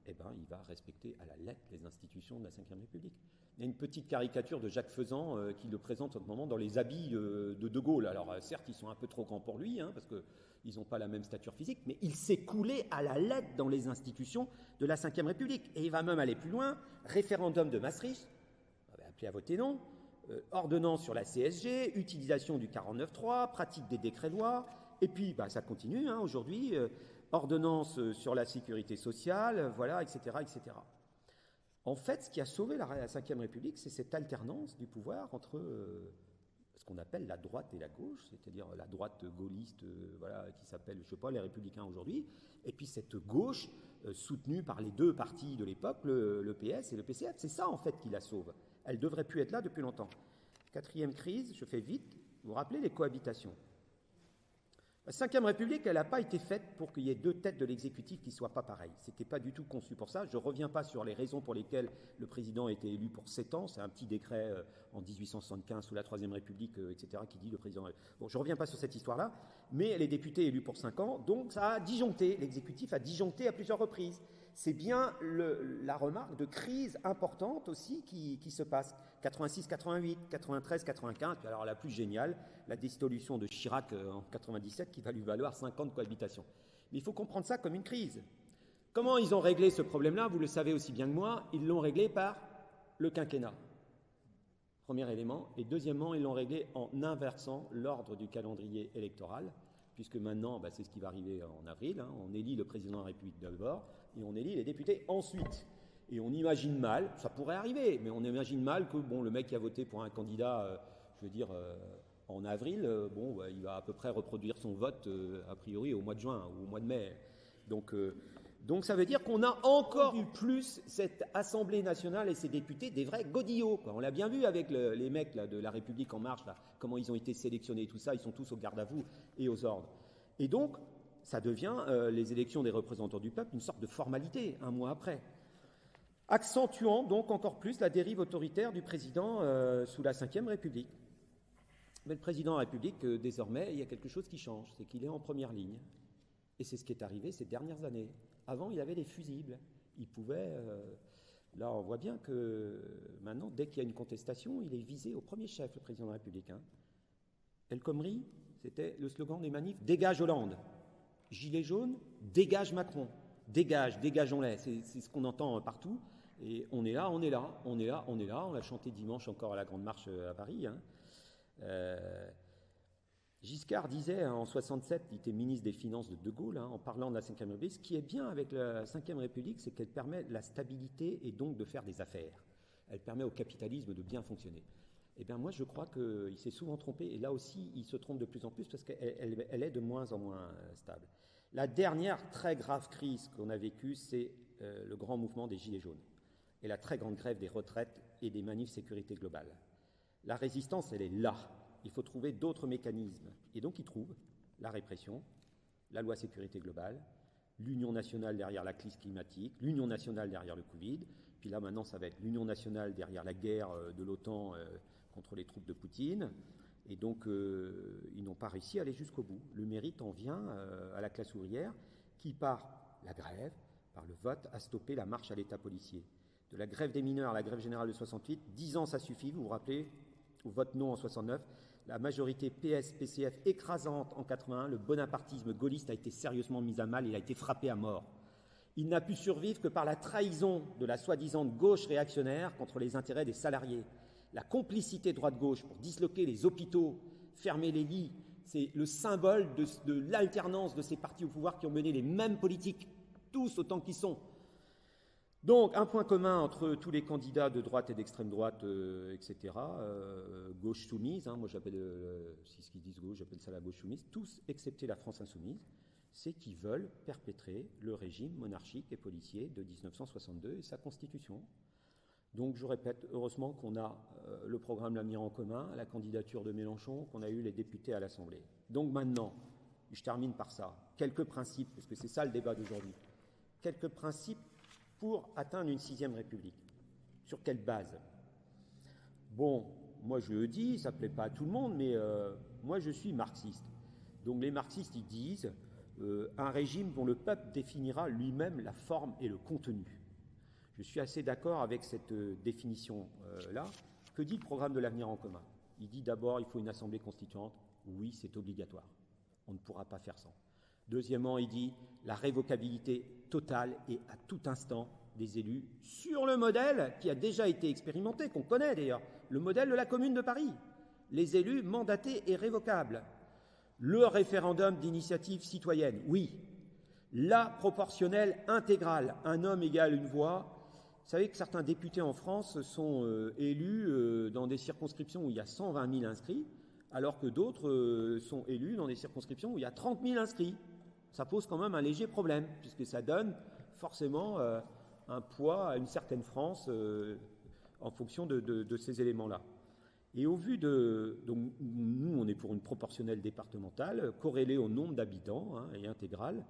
il va respecter à la lettre les institutions de la Ve République. Il y a une petite caricature de Jacques Faisan qui le présente en ce moment dans les habits de De Gaulle. Alors certes, ils sont un peu trop grands pour lui, parce qu'ils n'ont pas la même stature physique, mais il s'est coulé à la lettre dans les institutions de la Ve République. Et il va même aller plus loin, référendum de Maastricht, appelé à voter non, ordonnance sur la CSG, utilisation du 49.3, pratique des décrets-lois, et puis ça continue aujourd'hui, ordonnance sur la sécurité sociale, voilà, etc., etc. En fait, ce qui a sauvé la Ve République, c'est cette alternance du pouvoir entre ce qu'on appelle la droite et la gauche, c'est-à-dire la droite gaulliste, qui s'appelle, je ne sais pas, les Républicains aujourd'hui, et puis cette gauche soutenue par les 2 partis de l'époque, le PS et le PCF. C'est ça, en fait, qui la sauve. Elle ne devrait plus être là depuis longtemps. 4e crise, je fais vite, vous vous rappelez les cohabitations. La Ve République, elle n'a pas été faite pour qu'il y ait 2 têtes de l'exécutif qui ne soient pas pareilles. Ce n'était pas du tout conçu pour ça. Je ne reviens pas sur les raisons pour lesquelles le président a été élu pour 7 ans. C'est un petit décret en 1875 sous la Troisième République, etc., qui dit le président... Bon, je ne reviens pas sur cette histoire-là, mais les députés élus pour 5 ans, donc ça a disjoncté. L'exécutif a disjoncté à plusieurs reprises. C'est bien la remarque de crise importante aussi qui se passe. 86, 88, 93, 95, puis alors la plus géniale, la dissolution de Chirac en 97 qui va lui valoir 5 ans de cohabitation. Mais il faut comprendre ça comme une crise. Comment ils ont réglé ce problème-là? Vous le savez aussi bien que moi, ils l'ont réglé par le quinquennat. Premier élément. Et deuxièmement, ils l'ont réglé en inversant l'ordre du calendrier électoral, puisque maintenant, c'est ce qui va arriver en avril, on élit le président de la République d'abord, et on élit les députés ensuite. Et on imagine mal, ça pourrait arriver, mais on imagine mal que le mec qui a voté pour un candidat, en avril, il va à peu près reproduire son vote, a priori, au mois de juin ou au mois de mai. Donc ça veut dire qu'on a encore eu plus cette Assemblée nationale et ses députés des vrais godillots. On l'a bien vu avec les mecs de la République en marche, comment ils ont été sélectionnés, tout ça, ils sont tous au garde à vous et aux ordres. Et donc, ça devient, les élections des représentants du peuple, une sorte de formalité, un mois après. Accentuant donc encore plus la dérive autoritaire du président sous la Ve République. Mais le président de la République, désormais, il y a quelque chose qui change, c'est qu'il est en première ligne. Et c'est ce qui est arrivé ces dernières années. Avant, il avait des fusibles. Il pouvait... là, on voit bien que maintenant, dès qu'il y a une contestation, il est visé au premier chef, le président de la République. El Khomri, c'était le slogan des manifs « Dégage Hollande ». Gilets jaunes, « Dégage Macron ». Dégageons-les. C'est ce qu'on entend partout. Et on est là. On l'a chanté dimanche encore à la Grande Marche à Paris. Giscard disait en 67, il était ministre des Finances de Gaulle, en parlant de la Ve République, ce qui est bien avec la Ve République, c'est qu'elle permet la stabilité et donc de faire des affaires. Elle permet au capitalisme de bien fonctionner. Eh bien moi je crois qu'il s'est souvent trompé, et là aussi il se trompe de plus en plus parce qu'elle est de moins en moins stable. La dernière très grave crise qu'on a vécue, c'est le grand mouvement des Gilets jaunes et la très grande grève des retraites et des manifs sécurité globale. La résistance, elle est là. Il faut trouver d'autres mécanismes. Et donc, ils trouvent la répression, la loi sécurité globale, l'union nationale derrière la crise climatique, l'union nationale derrière le Covid. Puis là, maintenant, ça va être l'union nationale derrière la guerre de l'OTAN contre les troupes de Poutine. Et donc, ils n'ont pas réussi à aller jusqu'au bout. Le mérite en vient à la classe ouvrière qui, par la grève, par le vote, a stoppé la marche à l'État policier. De la grève des mineurs à la grève générale de 68, 10 ans, ça suffit, vous vous rappelez, au vote non en 69. La majorité PS-PCF écrasante en 81, le bonapartisme gaulliste a été sérieusement mis à mal, il a été frappé à mort. Il n'a pu survivre que par la trahison de la soi-disant gauche réactionnaire contre les intérêts des salariés. La complicité droite-gauche pour disloquer les hôpitaux, fermer les lits, c'est le symbole de l'alternance de ces partis au pouvoir qui ont mené les mêmes politiques, tous autant qu'ils sont. Donc, un point commun entre tous les candidats de droite et d'extrême droite, etc., gauche soumise, moi j'appelle, c'est ce qu'ils disent gauche, j'appelle ça la gauche soumise, tous excepté la France insoumise, c'est qu'ils veulent perpétrer le régime monarchique et policier de 1962 et sa constitution. Donc, je répète, heureusement qu'on a le programme L'Avenir en commun, la candidature de Mélenchon, qu'on a eu les députés à l'Assemblée. Donc maintenant, je termine par ça, quelques principes, parce que c'est ça le débat d'aujourd'hui, quelques principes pour atteindre une 6e République. Sur quelle base? Bon, moi je le dis, ça ne plaît pas à tout le monde, mais moi je suis marxiste. Donc les marxistes, ils disent un régime dont le peuple définira lui-même la forme et le contenu. Je suis assez d'accord avec cette définition-là. Que dit le programme de l'Avenir en commun? Il dit d'abord, il faut une assemblée constituante. Oui, c'est obligatoire. On ne pourra pas faire sans. Deuxièmement, il dit la révocabilité totale et à tout instant des élus sur le modèle qui a déjà été expérimenté, qu'on connaît d'ailleurs, le modèle de la Commune de Paris. Les élus mandatés et révocables. Le référendum d'initiative citoyenne, oui. La proportionnelle intégrale, un homme égale une voix. Vous savez que certains députés en France sont élus dans des circonscriptions où il y a 120 000 inscrits, alors que d'autres sont élus dans des circonscriptions où il y a 30 000 inscrits. Ça pose quand même un léger problème, puisque ça donne forcément un poids à une certaine France en fonction de ces éléments-là. Et au vu de... Donc nous, on est pour une proportionnelle départementale, corrélée au nombre d'habitants et intégrale.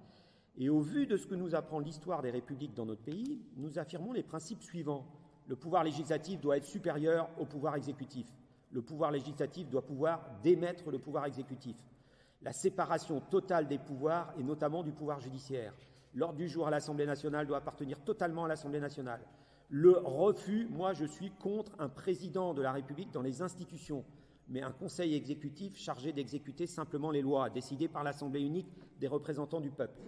Et au vu de ce que nous apprend l'histoire des républiques dans notre pays, nous affirmons les principes suivants. Le pouvoir législatif doit être supérieur au pouvoir exécutif. Le pouvoir législatif doit pouvoir démettre le pouvoir exécutif. La séparation totale des pouvoirs, et notamment du pouvoir judiciaire. L'ordre du jour à l'Assemblée nationale doit appartenir totalement à l'Assemblée nationale. Le refus, moi je suis contre un président de la République dans les institutions, mais un conseil exécutif chargé d'exécuter simplement les lois décidées par l'Assemblée unique des représentants du peuple.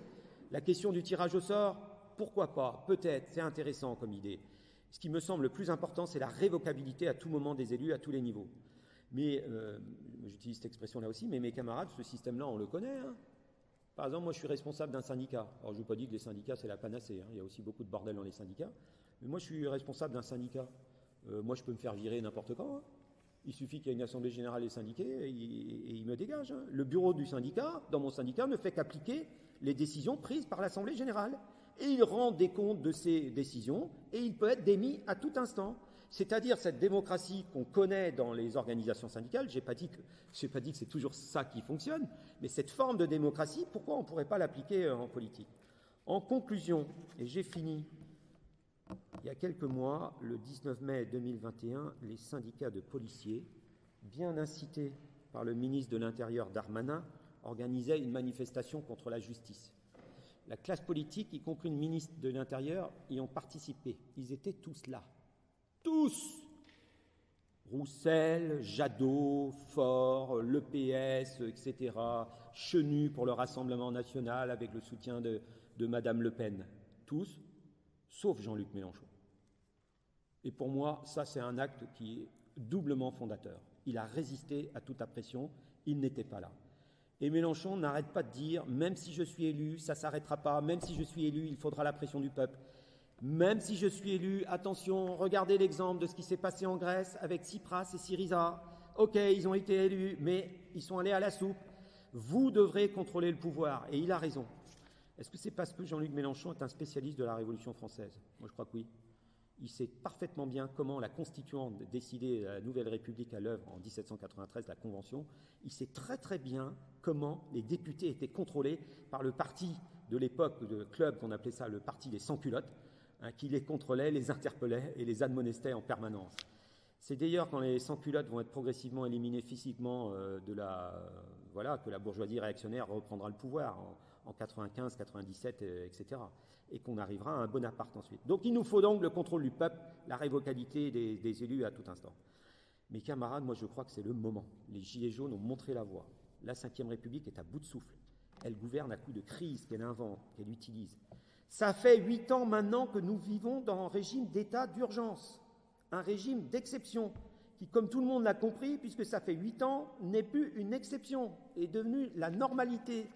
La question du tirage au sort, pourquoi pas? Peut-être, c'est intéressant comme idée. Ce qui me semble le plus important, c'est la révocabilité à tout moment des élus, à tous les niveaux. Mais, j'utilise cette expression-là aussi, mais mes camarades, ce système-là, on le connaît. Par exemple, moi, je suis responsable d'un syndicat. Alors, je ne veux pas dire que les syndicats, c'est la panacée. Il y a aussi beaucoup de bordel dans les syndicats. Mais moi, je suis responsable d'un syndicat. Moi, je peux me faire virer n'importe quand. Il suffit qu'il y ait une assemblée générale des syndiqués et il me dégage. Le bureau du syndicat, dans mon syndicat, ne fait qu'appliquer les décisions prises par l'assemblée générale. Et il rend des comptes de ces décisions et il peut être démis à tout instant. C'est-à-dire cette démocratie qu'on connaît dans les organisations syndicales, je n'ai pas dit que c'est toujours ça qui fonctionne, mais cette forme de démocratie, pourquoi on ne pourrait pas l'appliquer en politique? En conclusion, et j'ai fini, il y a quelques mois, le 19 mai 2021, les syndicats de policiers, bien incités par le ministre de l'Intérieur Darmanin, organisaient une manifestation contre la justice. La classe politique, y compris le ministre de l'Intérieur, y ont participé. Ils étaient tous là. Tous! Roussel, Jadot, Faure, l'EPS, etc., Chenu pour le Rassemblement national avec le soutien de Madame Le Pen. tous, sauf Jean-Luc Mélenchon. Et pour moi, ça c'est un acte qui est doublement fondateur. Il a résisté à toute la pression, il n'était pas là. Et Mélenchon n'arrête pas de dire, même si je suis élu, ça ne s'arrêtera pas, même si je suis élu, il faudra la pression du peuple. Même si je suis élu, attention, regardez l'exemple de ce qui s'est passé en Grèce avec Tsipras et Syriza. Ok, ils ont été élus, mais ils sont allés à la soupe. Vous devrez contrôler le pouvoir. Et il a raison. Est-ce que c'est parce que Jean-Luc Mélenchon est un spécialiste de la Révolution française? Moi, je crois que oui. Il sait parfaitement bien comment la Constituante décidait la Nouvelle République à l'œuvre en 1793, la Convention. Il sait très très bien comment les députés étaient contrôlés par le parti de l'époque, de club qu'on appelait ça le parti des sans-culottes, qui les contrôlait, les interpellait et les admonestait en permanence. C'est d'ailleurs quand les sans-culottes vont être progressivement éliminés physiquement que la bourgeoisie réactionnaire reprendra le pouvoir en 95, 97, etc. Et qu'on arrivera à un Bonaparte ensuite. Donc il nous faut donc le contrôle du peuple, la révocabilité des élus à tout instant. Mes camarades, moi je crois que c'est le moment. Les Gilets jaunes ont montré la voie. La Ve République est à bout de souffle. Elle gouverne à coups de crise qu'elle invente, qu'elle utilise. Ça fait 8 ans maintenant que nous vivons dans un régime d'état d'urgence, un régime d'exception, qui, comme tout le monde l'a compris, puisque ça fait 8 ans, n'est plus une exception, est devenu la normalité.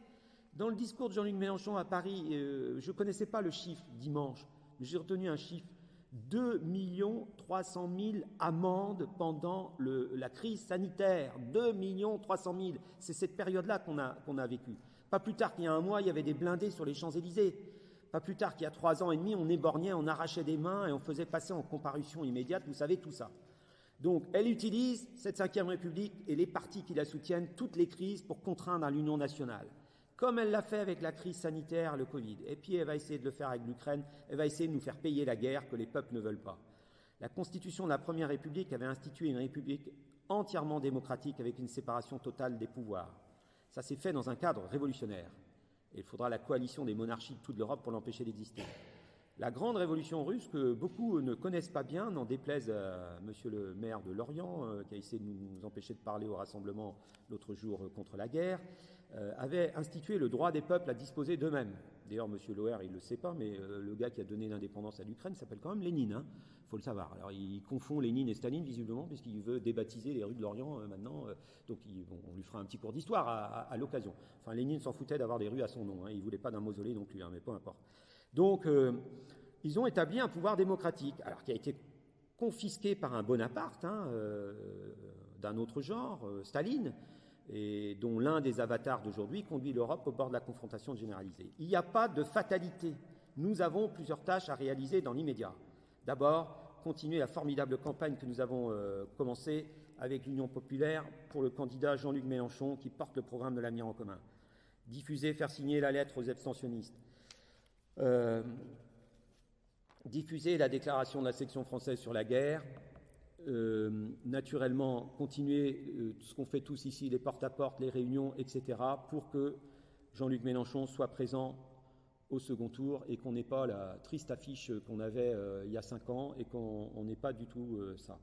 Dans le discours de Jean-Luc Mélenchon à Paris, je ne connaissais pas le chiffre dimanche, mais j'ai retenu un chiffre, 2 300 000 amendes pendant la crise sanitaire, 2 300 000, c'est cette période-là qu'on a vécue. Pas plus tard qu'il y a un mois, il y avait des blindés sur les Champs-Élysées. Pas plus tard qu'il y a 3 ans et demi, on éborgnait, on arrachait des mains et on faisait passer en comparution immédiate, vous savez tout ça. Donc elle utilise, cette Ve République et les partis qui la soutiennent, toutes les crises pour contraindre à l'union nationale. Comme elle l'a fait avec la crise sanitaire, le Covid. Et puis elle va essayer de le faire avec l'Ukraine, elle va essayer de nous faire payer la guerre que les peuples ne veulent pas. La Constitution de la Première République avait institué une République entièrement démocratique avec une séparation totale des pouvoirs. Ça s'est fait dans un cadre révolutionnaire. Et il faudra la coalition des monarchies de toute l'Europe pour l'empêcher d'exister. La grande révolution russe, que beaucoup ne connaissent pas bien, n'en déplaise à monsieur le maire de Lorient, qui a essayé de nous empêcher de parler au rassemblement l'autre jour contre la guerre, avait institué le droit des peuples à disposer d'eux-mêmes. D'ailleurs, monsieur Loher, il ne le sait pas, mais le gars qui a donné l'indépendance à l'Ukraine s'appelle quand même Lénine, faut le savoir. Alors, il confond Lénine et Staline, visiblement, puisqu'il veut débaptiser les rues de Lorient maintenant. Donc, on lui fera un petit cours d'histoire à l'occasion. Enfin, Lénine s'en foutait d'avoir des rues à son nom. Il ne voulait pas d'un mausolée non plus, mais peu importe. Donc, ils ont établi un pouvoir démocratique, alors qui a été confisqué par un Bonaparte, d'un autre genre, Staline, et dont l'un des avatars d'aujourd'hui conduit l'Europe au bord de la confrontation généralisée. Il n'y a pas de fatalité. Nous avons plusieurs tâches à réaliser dans l'immédiat. D'abord, continuer la formidable campagne que nous avons commencée avec l'Union populaire pour le candidat Jean-Luc Mélenchon qui porte le programme de l'avenir en commun. Diffuser, faire signer la lettre aux abstentionnistes. Diffuser la déclaration de la section française sur la guerre. Naturellement, continuer ce qu'on fait tous ici, les porte-à-porte, les réunions, etc., pour que Jean-Luc Mélenchon soit présent au second tour et qu'on n'ait pas la triste affiche qu'on avait il y a 5 ans et qu'on n'ait pas du tout ça.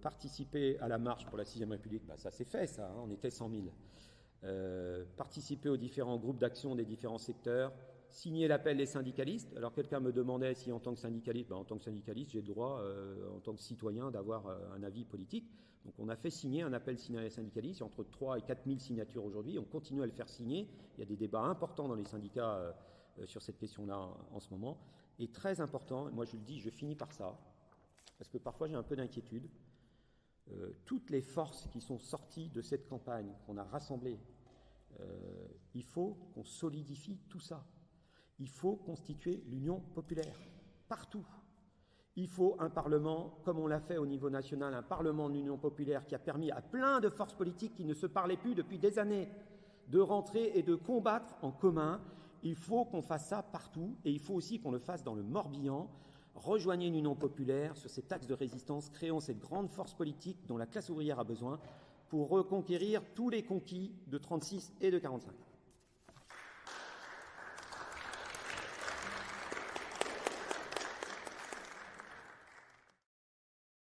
Participer à la marche pour la 6e République, ça s'est fait, ça, on était 100 000. Participer aux différents groupes d'action des différents secteurs, signer l'appel des syndicalistes. Alors quelqu'un me demandait si en tant que syndicaliste, en tant que syndicaliste, j'ai le droit, en tant que citoyen, d'avoir un avis politique. Donc on a fait signer un appel syndicaliste, il y a entre 3 et 4 000 signatures aujourd'hui, on continue à le faire signer. Il y a des débats importants dans les syndicats sur cette question-là en ce moment. Et très important, moi je le dis, je finis par ça, parce que parfois j'ai un peu d'inquiétude, toutes les forces qui sont sorties de cette campagne qu'on a rassemblées, il faut qu'on solidifie tout ça. Il faut constituer l'Union populaire, partout. Il faut un Parlement, comme on l'a fait au niveau national, un Parlement de l'Union populaire qui a permis à plein de forces politiques qui ne se parlaient plus depuis des années de rentrer et de combattre en commun. Il faut qu'on fasse ça partout et il faut aussi qu'on le fasse dans le Morbihan. Rejoignez l'Union populaire sur cet axe de résistance, créons cette grande force politique dont la classe ouvrière a besoin pour reconquérir tous les conquis de 36 et de 45.